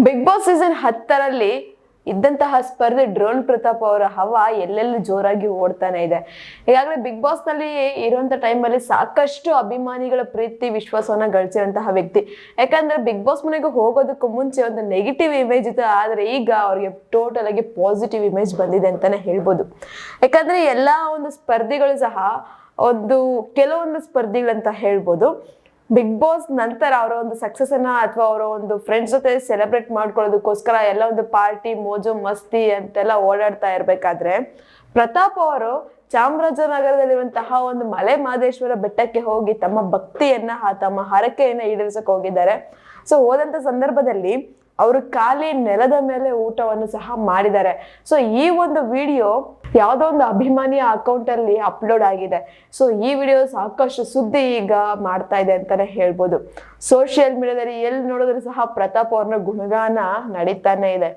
Big boss season 10ರಲ್ಲಿ ಇದ್ದಂತಹ ಸ್ಪರ್ಧೆ drone Pratap ಅವರ ಹವಾ ಎಲ್ಲೆಲ್ಲಿ ಜೋರಾಗಿ ಓಡ್ತಾನೆ ಇದೆ. ಈಗಾಗಲೇ ಬಿಗ್ ಬಾಸ್ ನಲ್ಲಿ ಇರುವಂತ ಟೈಮಲ್ಲಿ ಸಾಕಷ್ಟು ಅಭಿಮಾನಿಗಳ ಪ್ರೀತಿ ವಿಶ್ವಾಸವನ್ನ ಗಳಿಸಿರುವಂತಹ ವ್ಯಕ್ತಿ. ಯಾಕಂದ್ರೆ ಬಿಗ್ ಬಾಸ್ ಮನೆಗೆ ಹೋಗೋದಕ್ಕೂ ಮುಂಚೆ ಒಂದು ನೆಗೆಟಿವ್ ಇಮೇಜ್ ಇತ್ತು, ಆದ್ರೆ ಈಗ ಅವ್ರಿಗೆ ಟೋಟಲ್ ಆಗಿ ಪಾಸಿಟಿವ್ ಇಮೇಜ್ ಬಂದಿದೆ ಅಂತಾನೆ ಹೇಳ್ಬೋದು. ಯಾಕಂದ್ರೆ ಎಲ್ಲಾ ಒಂದು ಸ್ಪರ್ಧಿಗಳು ಸಹ ಕೆಲವೊಂದು ಸ್ಪರ್ಧಿಗಳಂತ ಹೇಳ್ಬೋದು ಬಿಗ್ ಬಾಸ್ ನಂತರ ಅವರ ಒಂದು ಸಕ್ಸಸ್ ಅನ್ನ ಅಥವಾ ಅವರ ಒಂದು ಫ್ರೆಂಡ್ಸ್ ಜೊತೆ ಸೆಲೆಬ್ರೇಟ್ ಮಾಡ್ಕೊಳ್ಳೋದಕ್ಕೋಸ್ಕರ ಎಲ್ಲ ಒಂದು ಪಾರ್ಟಿ ಮೋಜು ಮಸ್ತಿ ಅಂತೆಲ್ಲ ಓಡಾಡ್ತಾ ಇರ್ಬೇಕಾದ್ರೆ ಪ್ರತಾಪ್ ಅವರು ಚಾಮರಾಜನಗರದಲ್ಲಿರುವಂತಹ ಒಂದು ಮಲೆ ಮಹದೇಶ್ವರ ಬೆಟ್ಟಕ್ಕೆ ಹೋಗಿ ತಮ್ಮ ಭಕ್ತಿಯನ್ನ ತಮ್ಮ ಹರಕೆಯನ್ನ ಈಡೇರಿಸಕ್ಕೆ ಹೋಗಿದ್ದಾರೆ. ಸೊ ಹೋದಂತ ಸಂದರ್ಭದಲ್ಲಿ ಅವರು ಖಾಲಿ ನೆಲದ ಮೇಲೆ ಊಟವನ್ನು ಸಹ ಮಾಡಿದ್ದಾರೆ. ಸೊ ಈ ಒಂದು ವಿಡಿಯೋ ಯಾವುದೋ ಒಂದು ಅಭಿಮಾನಿಯ ಅಕೌಂಟ್ ಅಲ್ಲಿ ಅಪ್ಲೋಡ್ ಆಗಿದೆ. ಸೊ ಈ ವಿಡಿಯೋ ಸಾಕಷ್ಟು ಸುದ್ದಿ ಈಗ ಮಾಡ್ತಾ ಇದೆ ಅಂತಾನೆ ಹೇಳ್ಬೋದು. ಸೋಷಿಯಲ್ ಮೀಡಿಯಾದಲ್ಲಿ ಎಲ್ಲಿ ನೋಡಿದ್ರು ಸಹ ಪ್ರತಾಪ್ ಅವ್ರನ್ನ ಗುಣಗಾನ ನಡೀತಾನೆ ಇದೆ.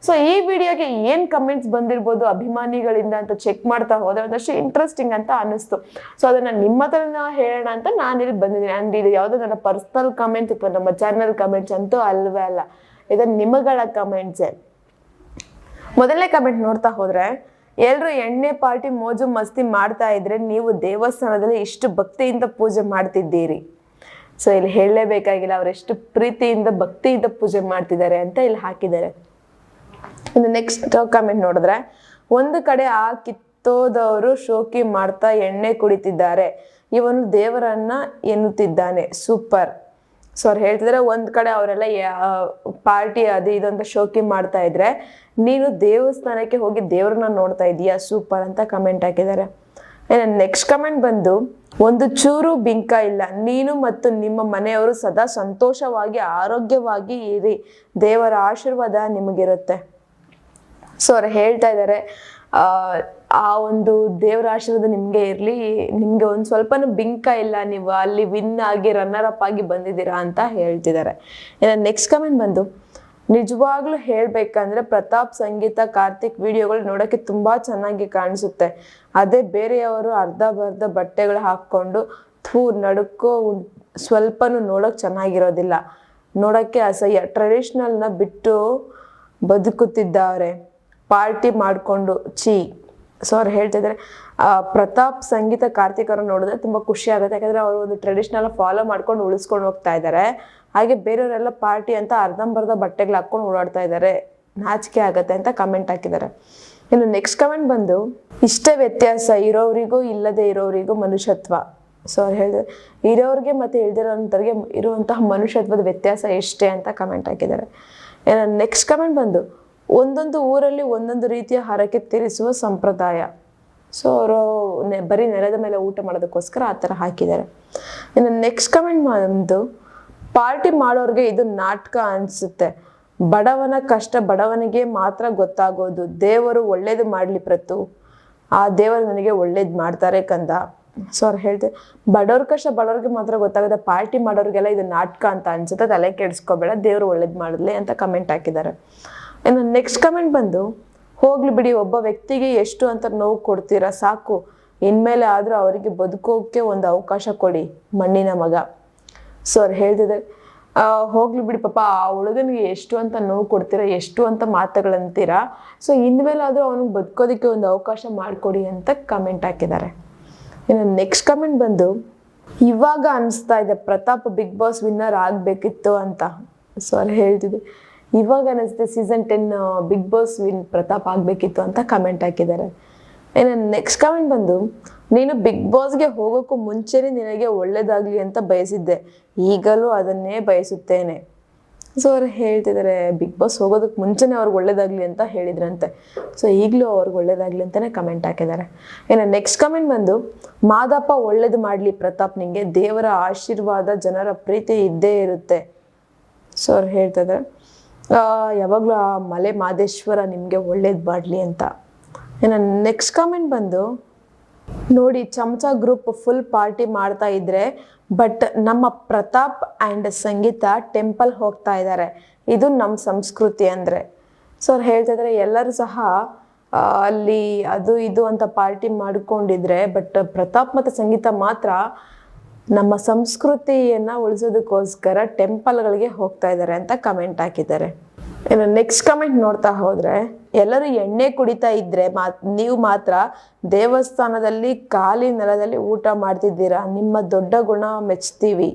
ಸೊ ಈ ವಿಡಿಯೋಗೆ ಏನ್ ಕಮೆಂಟ್ಸ್ ಬಂದಿರ್ಬೋದು ಅಭಿಮಾನಿಗಳಿಂದ ಅಂತ ಚೆಕ್ ಮಾಡ್ತಾ ಹೋದ್ರೆ ಒಂದಷ್ಟು ಇಂಟ್ರೆಸ್ಟಿಂಗ್ ಅಂತ ಅನಿಸ್ತು. ಸೊ ಅದನ್ನ ನಿಮ್ಮ ಹತ್ರ ಹೇಳೋಣ ಅಂತ ನಾನಿಲ್ಲಿ ಬಂದಿದ್ದೀನಿ. ಅಂಡ್ ಇದು ಯಾವುದೋ ನನ್ನ ಪರ್ಸನಲ್ ಕಮೆಂಟ್ಸ್ ಅಥವಾ ನಮ್ಮ ಚಾನಲ್ ಕಮೆಂಟ್ಸ್ ಅಂತೂ ಅಲ್ವೇ ಅಲ್ಲ, ಇದು ನಿಮಗಳ ಕಮೆಂಟ್ಸೇ. ಮೊದಲನೇ ಕಮೆಂಟ್ ನೋಡ್ತಾ ಹೋದ್ರೆ, ಎಲ್ರು ಎಣ್ಣೆ ಪಾರ್ಟಿ ಮೋಜು ಮಸ್ತಿ ಮಾಡ್ತಾ ಇದ್ರೆ ನೀವು ದೇವಸ್ಥಾನದಲ್ಲಿ ಇಷ್ಟು ಭಕ್ತಿಯಿಂದ ಪೂಜೆ ಮಾಡ್ತಿದ್ದೀರಿ. ಸೊ ಇಲ್ಲಿ ಹೇಳಲೇಬೇಕಾಗಿಲ್ಲ ಅವರೆಷ್ಟು ಪ್ರೀತಿಯಿಂದ ಭಕ್ತಿಯಿಂದ ಪೂಜೆ ಮಾಡ್ತಿದ್ದಾರೆ ಅಂತ ಇಲ್ಲಿ ಹಾಕಿದ್ದಾರೆ. ಇನ್ನು ನೆಕ್ಸ್ಟ್ ಕಮೆಂಟ್ ನೋಡಿದ್ರೆ, ಒಂದು ಕಡೆ ಆ ಕಿತ್ತೋದವರು ಶೋಕಿ ಮಾಡ್ತಾ ಎಣ್ಣೆ ಕುಡಿತಿದ್ದಾರೆ, ಇವನು ದೇವರನ್ನ ಎನ್ನುತ್ತಿದ್ದಾನೆ, ಸೂಪರ್. ಸೊ ಅವ್ರು ಹೇಳ್ತಿದ್ರೆ ಒಂದ್ ಕಡೆ ಅವರೆಲ್ಲ ಪಾರ್ಟಿ ಅದು ಇದಂತ ಶೋಕಿ ಮಾಡ್ತಾ ಇದ್ರೆ ನೀನು ದೇವಸ್ಥಾನಕ್ಕೆ ಹೋಗಿ ದೇವ್ರನ್ನ ನೋಡ್ತಾ ಇದೀಯಾ, ಸೂಪರ್ ಅಂತ ಕಮೆಂಟ್ ಹಾಕಿದ್ದಾರೆ. ನೆಕ್ಸ್ಟ್ ಕಮೆಂಟ್ ಬಂದು, ಒಂದು ಚೂರು ಬಿಂಕ ಇಲ್ಲ, ನೀನು ಮತ್ತು ನಿಮ್ಮ ಮನೆಯವರು ಸದಾ ಸಂತೋಷವಾಗಿ ಆರೋಗ್ಯವಾಗಿ ಇರಿ, ದೇವರ ಆಶೀರ್ವಾದ ನಿಮಗಿರುತ್ತೆ. ಸೊ ಅವ್ರು ಹೇಳ್ತಾ ಇದ್ದಾರೆ ಆ ಒಂದು ದೇವರ ಆಶೀರ್ವಾದ ನಿಮ್ಗೆ ಇರ್ಲಿ, ನಿಮ್ಗೆ ಒಂದ್ ಸ್ವಲ್ಪನೂ ಬಿಂಕ ಇಲ್ಲ, ನೀವು ಅಲ್ಲಿ ವಿನ್ ಆಗಿ ರನ್ನರ್ ಅಪ್ ಆಗಿ ಬಂದಿದ್ದೀರಾ ಅಂತ ಹೇಳ್ತಿದ್ದಾರೆ. ನೆಕ್ಸ್ಟ್ ಕಮೆಂಟ್ ಬಂದು, ನಿಜವಾಗ್ಲೂ ಹೇಳ್ಬೇಕಂದ್ರೆ ಪ್ರತಾಪ್ ಸಂಗೀತ ಕಾರ್ತಿಕ್ ವಿಡಿಯೋಗಳು ನೋಡಕ್ಕೆ ತುಂಬಾ ಚೆನ್ನಾಗಿ ಕಾಣಿಸುತ್ತೆ. ಅದೇ ಬೇರೆಯವರು ಅರ್ಧ ಬರ್ಧ ಬಟ್ಟೆಗಳು ಹಾಕೊಂಡು ನಡುಕೋ ಸ್ವಲ್ಪನೂ ನೋಡಕ್ ಚೆನ್ನಾಗಿರೋದಿಲ್ಲ, ನೋಡಕ್ಕೆ ಅಸಹ್ಯ, ಟ್ರೆಡಿಷನಲ್ನ ಬಿಟ್ಟು ಬದುಕುತ್ತಿದ್ದಾರೆ, ಪಾರ್ಟಿ ಮಾಡ್ಕೊಂಡು ಚೀ. ಸೊ ಅವ್ರು ಹೇಳ್ತಿದ್ದಾರೆ ಪ್ರತಾಪ್ ಸಂಗೀತ ಕಾರ್ತಿಕ್ ಅವ್ರನ್ನ ನೋಡಿದ್ರೆ ತುಂಬಾ ಖುಷಿ ಆಗುತ್ತೆ. ಯಾಕಂದ್ರೆ ಅವರು ಒಂದು ಟ್ರೆಡಿಷನಲ್ ಫಾಲೋ ಮಾಡ್ಕೊಂಡು ಉಳಿಸ್ಕೊಂಡು ಹೋಗ್ತಾ ಇದ್ದಾರೆ. ಹಾಗೆ ಬೇರೆಯವರೆಲ್ಲ ಪಾರ್ಟಿ ಅಂತ ಅರ್ಧಂಬರ್ಧ ಬಟ್ಟೆಗಳು ಹಾಕೊಂಡು ಓಡಾಡ್ತಾ ಇದ್ದಾರೆ, ನಾಚಿಕೆ ಆಗತ್ತೆ ಅಂತ ಕಮೆಂಟ್ ಹಾಕಿದ್ದಾರೆ. ಇನ್ನು ನೆಕ್ಸ್ಟ್ ಕಮೆಂಟ್ ಬಂದು, ಇಷ್ಟೇ ವ್ಯತ್ಯಾಸ ಇರೋರಿಗೂ ಇಲ್ಲದೆ ಇರೋರಿಗೂ ಮನುಷ್ಯತ್ವ. ಸೊ ಅವ್ರು ಹೇಳಿದ್ರೆ ಇರೋರಿಗೆ ಮತ್ತೆ ಇಲ್ದಿರೋಂಥವ್ರಿಗೆ ಇರುವಂತಹ ಮನುಷ್ಯತ್ವದ ವ್ಯತ್ಯಾಸ ಎಷ್ಟೇ ಅಂತ ಕಮೆಂಟ್ ಹಾಕಿದ್ದಾರೆ. ನೆಕ್ಸ್ಟ್ ಕಮೆಂಟ್ ಬಂದು, ಒಂದೊಂದು ಊರಲ್ಲಿ ಒಂದೊಂದು ರೀತಿಯ ಹರಕೆ ತೀರಿಸುವ ಸಂಪ್ರದಾಯ. ಸೊ ಅವರು ಬರೀ ನೆಲದ ಮೇಲೆ ಊಟ ಮಾಡೋದಕ್ಕೋಸ್ಕರ ಆ ಥರ ಹಾಕಿದ್ದಾರೆ. ಇನ್ನು ನೆಕ್ಸ್ಟ್ ಕಮೆಂಟ್ ಬಂದು, ಪಾರ್ಟಿ ಮಾಡೋರ್ಗೆ ಇದು ನಾಟಕ ಅನ್ಸುತ್ತೆ, ಬಡವನ ಕಷ್ಟ ಬಡವನಿಗೆ ಮಾತ್ರ ಗೊತ್ತಾಗೋದು, ದೇವರು ಒಳ್ಳೇದು ಮಾಡ್ಲಿ ಪ್ರತು, ಆ ದೇವರು ನನಗೆ ಒಳ್ಳೇದು ಮಾಡ್ತಾರೆ ಕಂದ. ಸೊ ಅವ್ರು ಹೇಳ್ತಾರೆ ಬಡವ್ರ ಕಷ್ಟ ಬಡವ್ರಿಗೆ ಮಾತ್ರ ಗೊತ್ತಾಗುತ್ತೆ, ಪಾರ್ಟಿ ಮಾಡೋರಿಗೆಲ್ಲ ಇದು ನಾಟಕ ಅಂತ ಅನ್ಸುತ್ತೆ, ತಲೆ ಕೆಡಿಸ್ಕೋಬೇಡ, ದೇವರು ಒಳ್ಳೇದು ಮಾಡಲಿ ಅಂತ ಕಮೆಂಟ್ ಹಾಕಿದ್ದಾರೆ. ಇನ್ನು ನೆಕ್ಸ್ಟ್ ಕಮೆಂಟ್ ಬಂದು, ಹೋಗ್ಲಿ ಬಿಡಿ, ಒಬ್ಬ ವ್ಯಕ್ತಿಗೆ ಎಷ್ಟು ಅಂತ ನೋವು ಕೊಡ್ತೀರಾ, ಸಾಕು, ಇನ್ಮೇಲೆ ಆದ್ರೂ ಅವರಿಗೆ ಬದುಕೋಕೆ ಒಂದು ಅವಕಾಶ ಕೊಡಿ, ಮಣ್ಣಿನ ಮಗ. ಸೊ ಅವ್ರು ಹೇಳ್ತಿದ್ದಾರೆ ಹೋಗ್ಲಿ ಬಿಡಿ ಪಾಪ, ಆ ಹುಡುಗನಿಗೆ ಎಷ್ಟು ಅಂತ ನೋವು ಕೊಡ್ತೀರಾ, ಎಷ್ಟು ಅಂತ ಮಾತುಗಳಂತೀರಾ, ಸೊ ಇನ್ಮೇಲೆ ಆದ್ರೂ ಅವನಿಗೆ ಬದುಕೋದಕ್ಕೆ ಒಂದು ಅವಕಾಶ ಮಾಡಿಕೊಡಿ ಅಂತ ಕಮೆಂಟ್ ಹಾಕಿದ್ದಾರೆ. ಇನ್ನು ನೆಕ್ಸ್ಟ್ ಕಮೆಂಟ್ ಬಂದು, ಇವಾಗ ಅನಿಸ್ತಾ ಇದೆ ಪ್ರತಾಪ್ ಬಿಗ್ ಬಾಸ್ ವಿನ್ನರ್ ಆಗ್ಬೇಕಿತ್ತು ಅಂತ. ಸೊ ಅವ್ರು ಹೇಳ್ತಿದ್ದೆ ಇವಾಗ ಅನಿಸುತ್ತೆ season 10 Bigg Boss win Pratap ಆಗ್ಬೇಕಿತ್ತು ಅಂತ ಕಮೆಂಟ್ ಹಾಕಿದ್ದಾರೆ. ಇನ್ನು ನೆಕ್ಸ್ಟ್ ಕಮೆಂಟ್ ಬಂದು, ನೀನು ಬಿಗ್ ಬಾಸ್ಗೆ ಹೋಗೋಕ್ಕೂ ಮುಂಚೆನೇ ನಿನಗೆ ಒಳ್ಳೇದಾಗ್ಲಿ ಅಂತ ಬಯಸಿದ್ದೆ, ಈಗಲೂ ಅದನ್ನೇ ಬಯಸುತ್ತೇನೆ. ಸೊ ಅವ್ರು ಹೇಳ್ತಿದ್ದಾರೆ ಬಿಗ್ ಬಾಸ್ ಹೋಗೋದಕ್ಕೆ ಮುಂಚೆನೇ ಅವ್ರಿಗೆ ಒಳ್ಳೇದಾಗ್ಲಿ ಅಂತ ಹೇಳಿದ್ರಂತೆ. ಸೊ ಈಗಲೂ ಅವ್ರಿಗೆ ಒಳ್ಳೇದಾಗ್ಲಿ ಅಂತಾನೆ ಕಮೆಂಟ್ ಹಾಕಿದ್ದಾರೆ. ಇನ್ನು ನೆಕ್ಸ್ಟ್ ಕಮೆಂಟ್ ಬಂದು, ಮಾದಪ್ಪ ಒಳ್ಳೇದು ಮಾಡ್ಲಿ ಪ್ರತಾಪ್, ನಿಂಗೆ ದೇವರ ಆಶೀರ್ವಾದ ಜನರ ಪ್ರೀತಿ ಇದ್ದೇ ಇರುತ್ತೆ. ಸೊ ಅವ್ರು ಹೇಳ್ತಿದ್ದಾರೆ ಯಾವಾಗಲೂ ಆ ಮಲೆ ಮಹದೇಶ್ವರ ನಿಮಗೆ ಒಳ್ಳೇದು ಮಾಡಲಿ ಅಂತ. ಇನ್ನು ನೆಕ್ಸ್ಟ್ ಕಮೆಂಟ್ ಬಂದು, ನೋಡಿ ಚಮಚ ಗ್ರೂಪ್ ಫುಲ್ ಪಾರ್ಟಿ ಮಾಡ್ತಾ ಇದ್ರೆ ಬಟ್ ನಮ್ಮ ಪ್ರತಾಪ್ ಆ್ಯಂಡ್ ಸಂಗೀತ ಟೆಂಪಲ್ ಹೋಗ್ತಾ ಇದ್ದಾರೆ, ಇದು ನಮ್ಮ ಸಂಸ್ಕೃತಿ ಅಂದರೆ. ಸೊ ಅವ್ರು ಹೇಳ್ತಿದ್ದಾರೆ ಎಲ್ಲರೂ ಸಹ ಅಲ್ಲಿ ಅದು ಇದು ಅಂತ ಪಾರ್ಟಿ ಮಾಡ್ಕೊಂಡಿದ್ರೆ ಬಟ್ ಪ್ರತಾಪ್ ಮತ್ತು ಸಂಗೀತ ಮಾತ್ರ ನಮ್ಮ ಸಂಸ್ಕೃತಿಯನ್ನ ಉಳಿಸೋದಕ್ಕೋಸ್ಕರ ಟೆಂಪಲ್ಗಳಿಗೆ ಹೋಗ್ತಾ ಇದ್ದಾರೆ ಅಂತ ಕಮೆಂಟ್ ಹಾಕಿದ್ದಾರೆ. ಇನ್ನು ನೆಕ್ಸ್ಟ್ ಕಮೆಂಟ್ ನೋಡ್ತಾ ಹೋದ್ರೆ, ಎಲ್ಲರೂ ಎಣ್ಣೆ ಕುಡಿತಾ ಇದ್ರೆ ನೀವು ಮಾತ್ರ ದೇವಸ್ಥಾನದಲ್ಲಿ ಖಾಲಿ ನೆಲದಲ್ಲಿ ಊಟ ಮಾಡ್ತಿದ್ದೀರಾ, ನಿಮ್ಮ ದೊಡ್ಡ ಗುಣ ಮೆಚ್ತೀವಿ.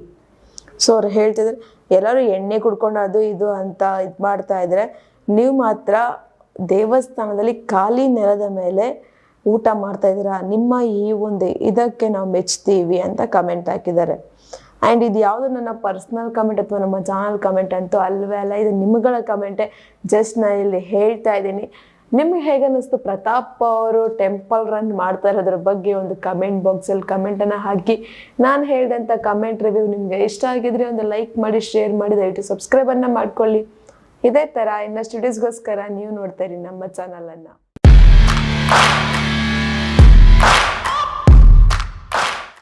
ಸೊ ಅವ್ರು ಹೇಳ್ತಿದ್ರೆ, ಎಲ್ಲರೂ ಎಣ್ಣೆ ಕುಡ್ಕೊಂಡು ಅದು ಇದು ಅಂತ ಇದು ಮಾಡ್ತಾ ಇದ್ರೆ, ನೀವು ಮಾತ್ರ ದೇವಸ್ಥಾನದಲ್ಲಿ ಖಾಲಿ ನೆಲದ ಮೇಲೆ ಊಟ ಮಾಡ್ತಾ ಇದ್ದೀರಾ, ನಿಮ್ಮ ಈ ಒಂದು ಇದಕ್ಕೆ ನಾವು ಮೆಚ್ತೀವಿ ಅಂತ ಕಮೆಂಟ್ ಹಾಕಿದ್ದಾರೆ. ಆ್ಯಂಡ್ ಇದು ಯಾವುದು ನನ್ನ ಪರ್ಸ್ನಲ್ ಕಮೆಂಟ್ ಅಥವಾ ನಮ್ಮ ಚಾನಲ್ ಕಮೆಂಟ್ ಅಂತೂ ಅಲ್ವೇ ಅಲ್ಲ, ಇದು ನಿಮ್ಗಳ ಕಮೆಂಟೇ. ಜಸ್ಟ್ ನಾನು ಇಲ್ಲಿ ಹೇಳ್ತಾ ಇದ್ದೀನಿ. ನಿಮ್ಗೆ ಹೇಗನ್ನಿಸ್ತು ಪ್ರತಾಪ್ ಅವರು ಟೆಂಪಲ್ ರನ್ ಮಾಡ್ತಾ ಇರೋದ್ರ ಬಗ್ಗೆ ಒಂದು ಕಮೆಂಟ್ ಬಾಕ್ಸಲ್ಲಿ ಕಮೆಂಟನ್ನು ಹಾಕಿ. ನಾನು ಹೇಳಿದಂಥ ಕಮೆಂಟ್ ರಿವ್ಯೂ ನಿಮಗೆ ಇಷ್ಟ ಆಗಿದ್ರೆ ಒಂದು ಲೈಕ್ ಮಾಡಿ, ಶೇರ್ ಮಾಡಿ, ದಯವಿಟ್ಟು ಸಬ್ಸ್ಕ್ರೈಬನ್ನು ಮಾಡ್ಕೊಳ್ಳಿ. ಇದೇ ಥರ ಇನ್ನಷ್ಟು ವಿಡಿಯೋಸ್ಗೋಸ್ಕರ ನೀವು ನೋಡ್ತಾ ಇರಿ ನಮ್ಮ ಚಾನಲನ್ನು.